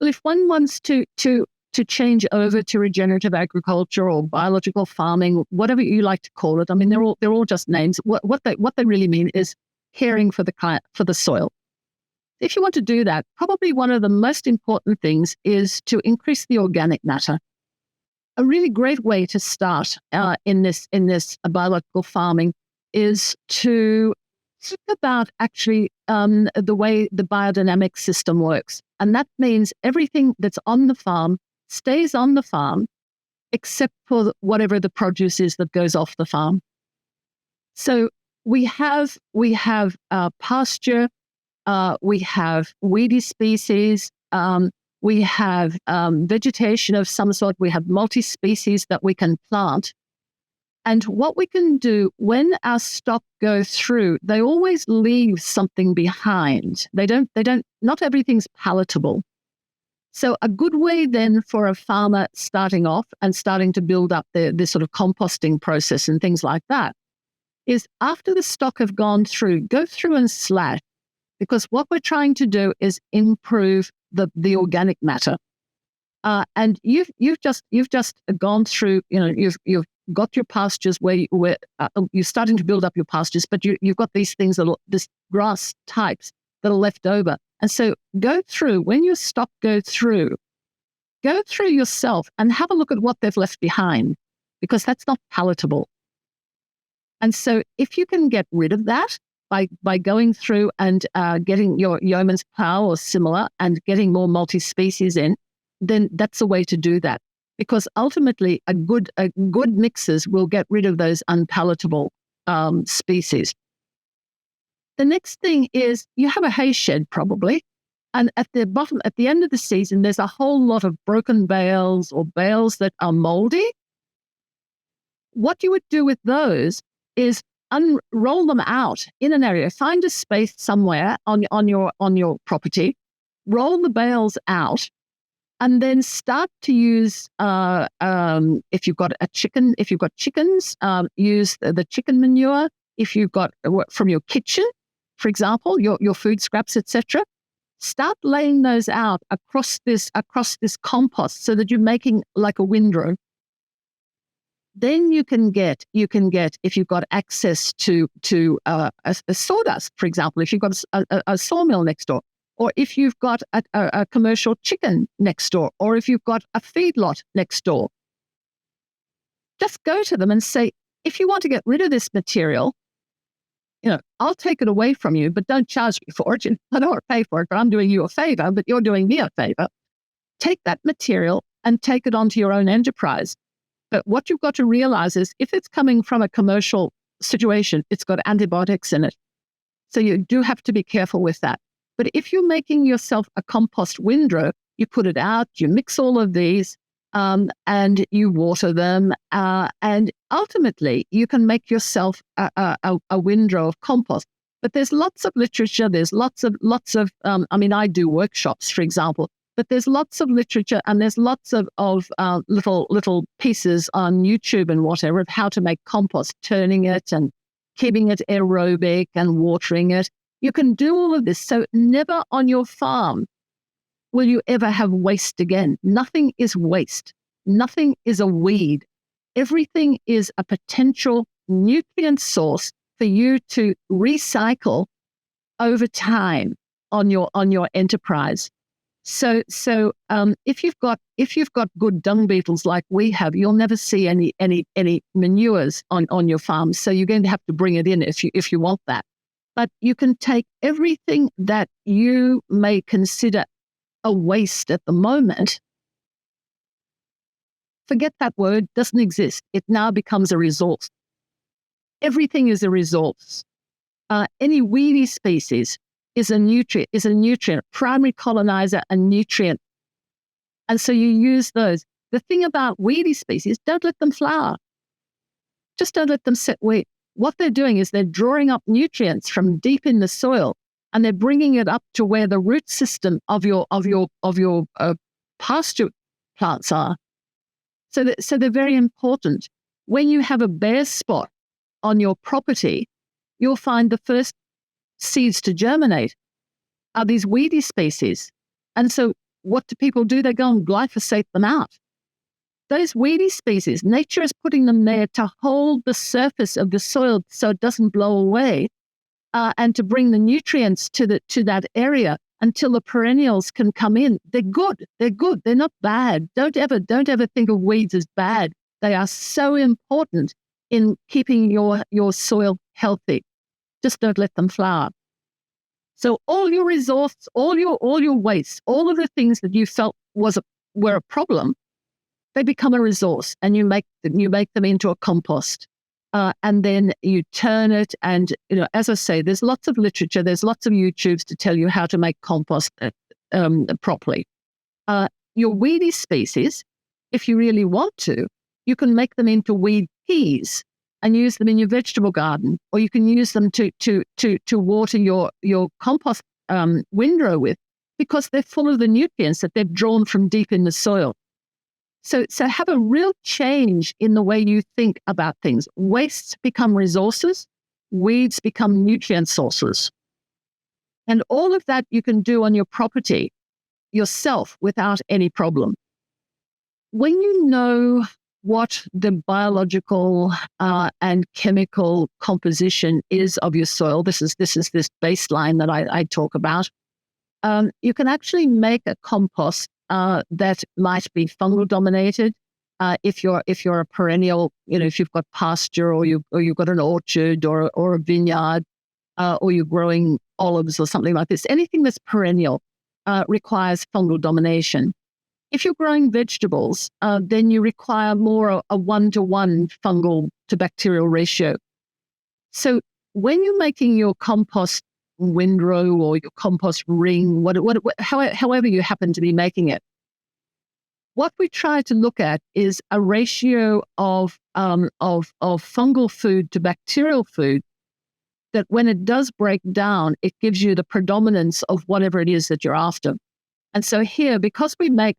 if one wants to change over to regenerative agriculture or biological farming, whatever you like to call it, I mean, they're all just names. What they really mean is caring for the soil. If you want to do that, probably one of the most important things is to increase the organic matter. A really great way to start in this biological farming is to think about actually the way the biodynamic system works. And that means everything that's on the farm stays on the farm, except for whatever the produce is that goes off the farm. So we have pasture, we have weedy species, we have vegetation of some sort, we have multi-species that we can plant. And what we can do when our stock go through, they always leave something behind. Not everything's palatable. So a good way then for a farmer starting off and starting to build up this sort of composting process and things like that is after the stock have gone through, go through and slash, because what we're trying to do is improve the organic matter. And you've just gone through, you've got your pastures where you're starting to build up your pastures, but you've got these things this grass types that are left over. And so go through, when your stock go through yourself and have a look at what they've left behind, because that's not palatable. And so if you can get rid of that by going through and getting your yeoman's plow or similar and getting more multi-species in, then that's a way to do that. Because ultimately, a good mixers will get rid of those unpalatable species. The next thing is you have a hay shed probably, and at the end of the season, there's a whole lot of broken bales or bales that are moldy. What you would do with those is unroll them out in an area. Find a space somewhere on your property, roll the bales out, and then start to use, if you've got chickens, use the chicken manure. If you've got from your kitchen, for example, your food scraps, etc., start laying those out across this compost so that you're making like a windrow. Then you can get if you've got access to a sawdust, for example, if you've got a sawmill next door, or if you've got a commercial chicken next door, or if you've got a feedlot next door, just go to them and say, if you want to get rid of this material, I'll take it away from you, but don't charge me for it. I don't want to pay for it, but I'm doing you a favor, but you're doing me a favor. Take that material and take it onto your own enterprise. But what you've got to realize is if it's coming from a commercial situation, it's got antibiotics in it. So you do have to be careful with that. But if you're making yourself a compost windrow, you put it out, you mix all of these, and you water them, and ultimately you can make yourself a windrow of compost. But there's lots of literature. There's lots of. I do workshops, for example. But there's lots of literature and there's lots of little pieces on YouTube and whatever of how to make compost, turning it and keeping it aerobic and watering it. You can do all of this. So never on your farm will you ever have waste again. Nothing is waste. Nothing is a weed. Everything is a potential nutrient source for you to recycle over time on your enterprise. So if you've got good dung beetles like we have, you'll never see any manures on your farm. So you're going to have to bring it in if you want that. But you can take everything that you may consider a waste at the moment. Forget that word, doesn't exist. It now becomes a resource. Everything is a resource. Any weedy species is a nutrient, primary colonizer, a nutrient. And so you use those. The thing about weedy species, don't let them flower. Just don't let them set wheat. What they're doing is they're drawing up nutrients from deep in the soil, and they're bringing it up to where the root system of your pasture plants are. So they're very important. When you have a bare spot on your property, you'll find the first seeds to germinate are these weedy species. And so what do people do? They go and glyphosate them out. Those weedy species, nature is putting them there to hold the surface of the soil so it doesn't blow away, and to bring the nutrients to that area until the perennials can come in. They're good. They're good. They're not bad. Don't ever think of weeds as bad. They are so important in keeping your soil healthy. Just don't let them flower. So all your resource, all your waste, all of the things that you felt were a problem, they become a resource, and you make them into a compost. And then you turn it, and as I say, there's lots of literature, there's lots of YouTubes to tell you how to make compost properly. Your weedy species, if you really want to, you can make them into weed peas and use them in your vegetable garden, or you can use them to water your compost windrow with, because they're full of the nutrients that they've drawn from deep in the soil. So have a real change in the way you think about things. Wastes become resources, weeds become nutrient sources. And all of that you can do on your property yourself without any problem. When you know what the biological and chemical composition is of your soil, this is this baseline that I talk about, you can actually make a compost that might be fungal dominated. If you're a perennial, if you've got pasture, or you've got an orchard or a vineyard, or you're growing olives or something like this, anything that's perennial requires fungal domination. If you're growing vegetables, then you require more a 1-to-1 fungal to bacterial ratio. So when you're making your compost windrow or your compost ring, however you happen to be making it, what we try to look at is a ratio of fungal food to bacterial food that, when it does break down, it gives you the predominance of whatever it is that you're after. And so here, because we make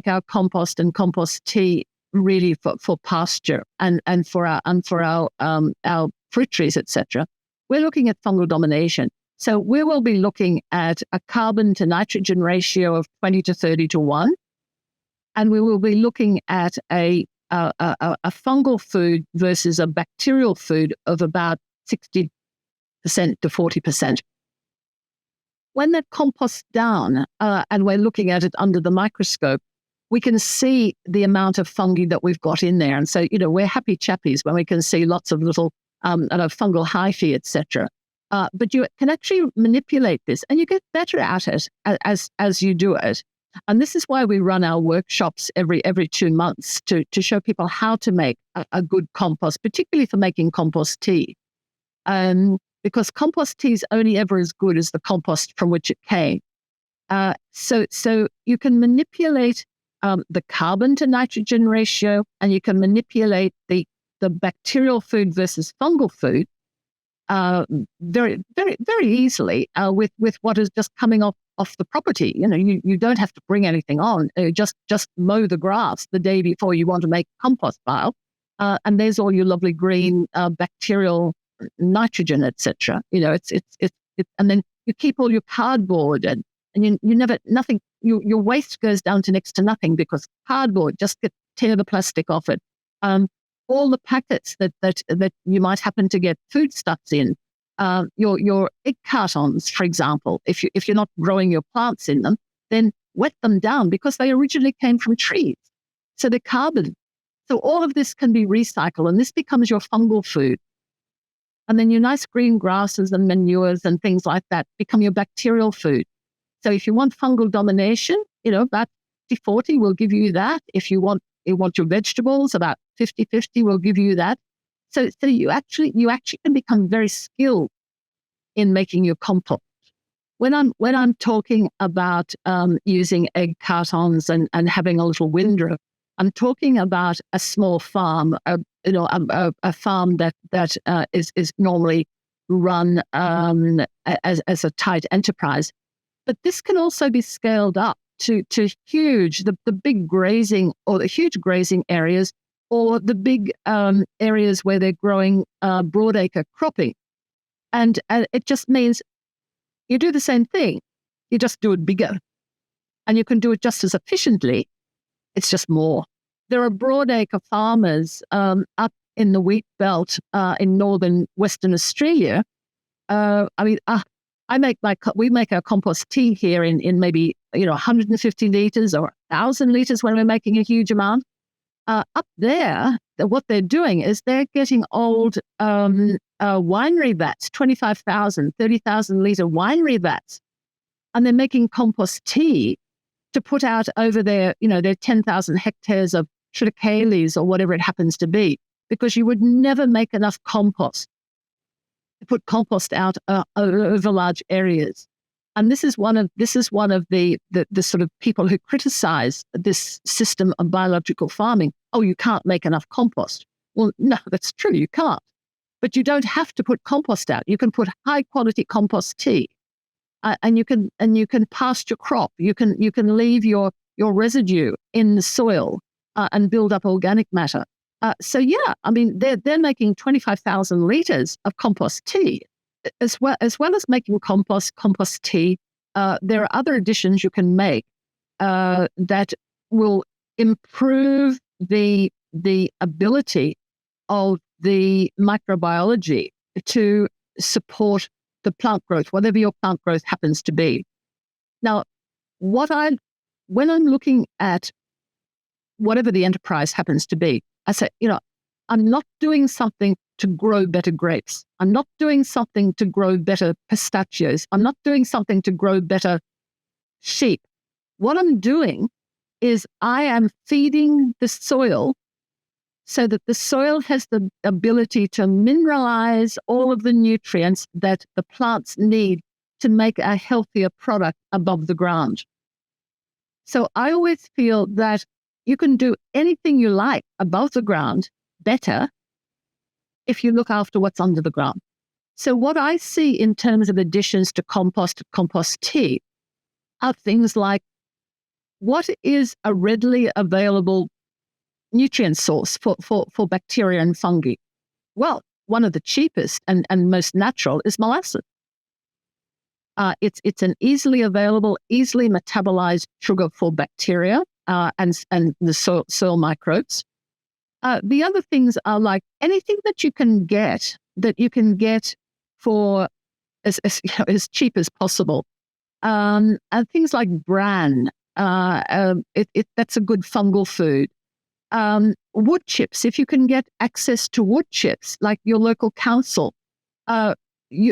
our compost and compost tea really for pasture and for our fruit trees, etc., we're looking at fungal domination. So we will be looking at a carbon to nitrogen ratio of 20 to 30 to 1. And we will be looking at a fungal food versus a bacterial food of about 60% to 40%. When that composts down, and we're looking at it under the microscope, we can see the amount of fungi that we've got in there. And so, we're happy chappies when we can see lots of little fungal hyphae, etc. But you can actually manipulate this, and you get better at it as you do it. And this is why we run our workshops every 2 months to show people how to make a good compost, particularly for making compost tea. Because compost tea is only ever as good as the compost from which it came. So you can manipulate the carbon to nitrogen ratio, and you can manipulate the bacterial food versus fungal food very, very, very easily with what is just coming off the property. You don't have to bring anything on. Just mow the grass the day before you want to make a compost pile, and there's all your lovely green bacterial nitrogen, etc. And then you keep all your cardboard, and you never nothing. Your waste goes down to next to nothing, because cardboard just tear the plastic off it. All the packets that you might happen to get foodstuffs in, your egg cartons, for example, if you're not growing your plants in them, then wet them down, because they originally came from trees, so they're carbon. So all of this can be recycled, and this becomes your fungal food. And then your nice green grasses and manures and things like that become your bacterial food. So if you want fungal domination, about 60-40 will give you that. If you want your vegetables, about 50-50 will give you that. So you actually can become very skilled in making your compost. When I'm talking about using egg cartons and having a little windrow, I'm talking about a small farm, a farm that is normally run as a tight enterprise. But this can also be scaled up to huge, the big grazing, or the huge grazing areas, or the big areas where they're growing broadacre cropping. And it just means you do the same thing, you just do it bigger. and you can do it just as efficiently. It's just more. There are broadacre farmers up in the wheat belt in northern Western Australia. We make our compost tea here in maybe 150 liters or 1,000 liters when we're making a huge amount. Up there, what they're doing is they're getting old winery vats, 25,000, 30,000 liter winery vats, and they're making compost tea to put out over their 10,000 hectares of triticales or whatever it happens to be, because you would never make enough compost to put compost out over large areas. And this is one of the sort of people who criticize this system of biological farming. Oh, you can't make enough compost. Well, no, that's true, you can't. But you don't have to put compost out. You can put high quality compost tea, and you can pasture crop. You can leave your residue in the soil and build up organic matter. They're making 25,000 liters of compost tea, as well as making compost tea. There are other additions you can make that will improve the ability of the microbiology to support the plant growth, whatever your plant growth happens to be. Now, when I'm looking at whatever the enterprise happens to be, I say, I'm not doing something to grow better grapes. I'm not doing something to grow better pistachios. I'm not doing something to grow better sheep. What I'm doing is I am feeding the soil so that the soil has the ability to mineralize all of the nutrients that the plants need to make a healthier product above the ground. So I always feel that you can do anything you like above the ground better if you look after what's under the ground. So what I see in terms of additions to compost tea are things like, what is a readily available nutrient source for bacteria and fungi? Well, one of the cheapest and most natural is molasses. It's an easily available, easily metabolized sugar for bacteria and the soil microbes. The other things are like anything that you can get for as cheap as possible. And things like bran, that's a good fungal food. Wood chips, if you can get access to wood chips, like your local council.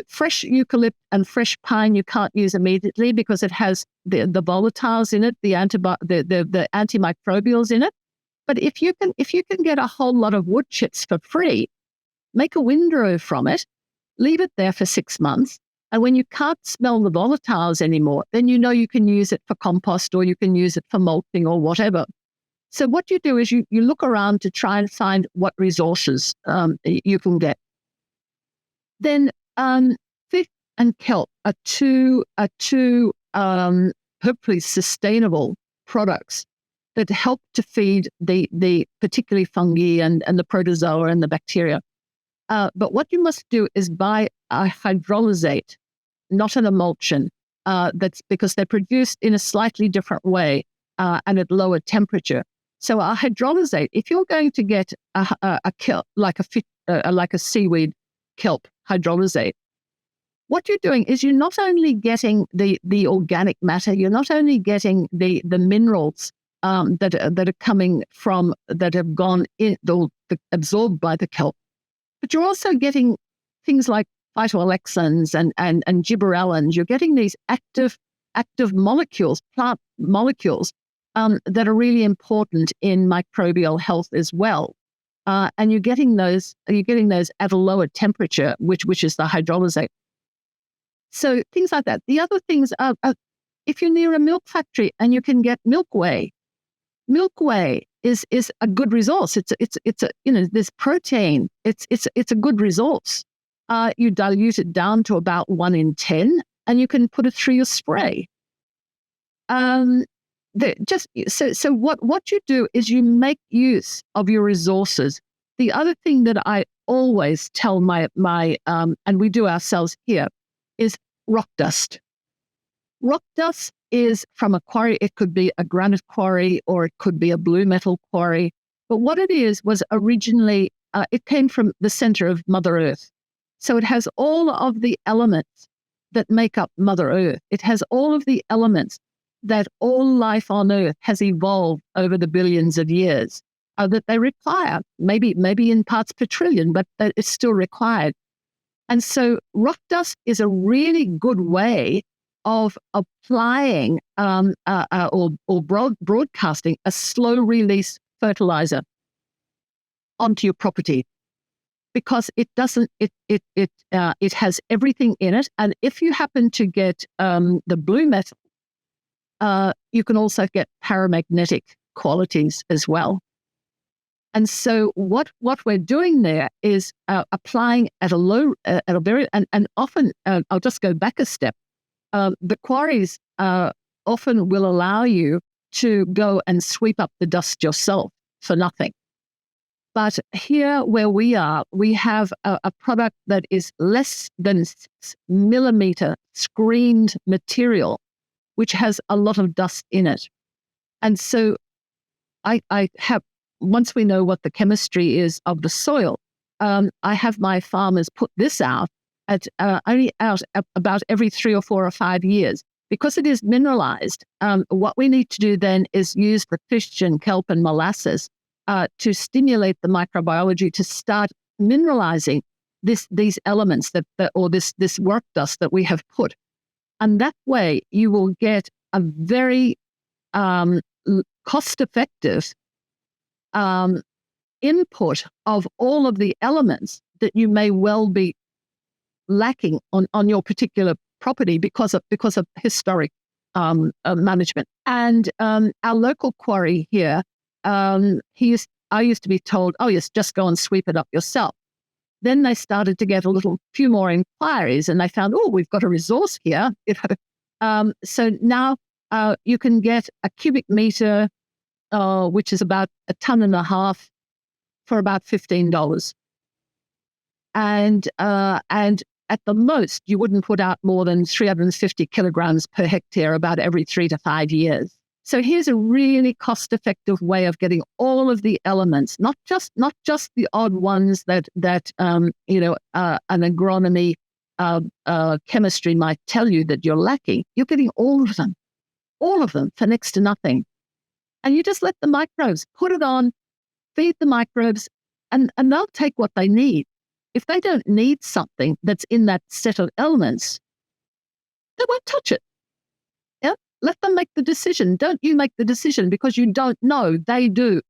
Fresh eucalypt and fresh pine you can't use immediately because it has the volatiles in it, the antimicrobials in it. But if you can get a whole lot of wood chips for free, make a windrow from it, leave it there for 6 months, and when you can't smell the volatiles anymore, then you can use it for compost or you can use it for mulching or whatever. So what you do is you look around to try and find what resources you can get. Then fish and kelp are two hopefully sustainable products that help to feed the particularly fungi and the protozoa and the bacteria. But what you must do is buy a hydrolysate, not an emulsion. That's because they're produced in a slightly different way and at lower temperature. So a hydrolysate, if you're going to get a kelp, like a seaweed kelp hydrolysate, what you're doing is you're not only getting the organic matter, you're not only getting the minerals that are coming from, that have gone in, absorbed by the kelp, but you're also getting things like phytoalexins and gibberellins. You're getting these active molecules, plant molecules, that are really important in microbial health as well. And you're getting those at a lower temperature, which is the hydrolysate. So things like that. The other things are if you're near a milk factory and you can get milk whey. Milk whey is a good resource. It's there's protein. It's a good resource. You dilute it down to about 1 in 10, and you can put it through your spray. So what you do is you make use of your resources. The other thing that I always tell my and we do ourselves here is rock dust. Rock dust is from a quarry. It could be a granite quarry or it could be a blue metal quarry. But what it is was originally, it came from the center of Mother Earth. So it has all of the elements that make up Mother Earth. It has all of the elements that all life on Earth has evolved over the billions of years that they require, maybe in parts per trillion, but that it's still required. And so rock dust is a really good way of applying or broadcasting a slow release fertilizer onto your property, because it doesn't. It has everything in it, and if you happen to get the blue metal, you can also get paramagnetic qualities as well. And so what we're doing there is applying at a very, and often, I'll just go back a step. The quarries often will allow you to go and sweep up the dust yourself for nothing. But here where we are, we have a product that is less than 6 millimeter screened material, which has a lot of dust in it. And so I have, once we know what the chemistry is of the soil, I have my farmers put this out at only out about every 3 or 4 or 5 years. Because it is mineralized, what we need to do then is use the fish and kelp and molasses to stimulate the microbiology to start mineralizing these elements or this work dust that we have put. And that way you will get a very cost-effective input of all of the elements that you may well be lacking on your particular property because of historic management. And our local quarry here, I used to be told, oh yes, just go and sweep it up yourself. Then they started to get few more inquiries, and they found, oh, we've got a resource here. So now you can get a cubic meter, which is about 1.5 tons, for about $15. And at the most, you wouldn't put out more than 350 kilograms per hectare about every 3 to 5 years. So here's a really cost-effective way of getting all of the elements, not just the odd ones that an agronomy chemistry might tell you that you're lacking. You're getting all of them for next to nothing. And you just let the microbes put it on, feed the microbes, and they'll take what they need. If they don't need something that's in that set of elements, they won't touch it. Yeah? Let them make the decision. Don't you make the decision, because you don't know. They do.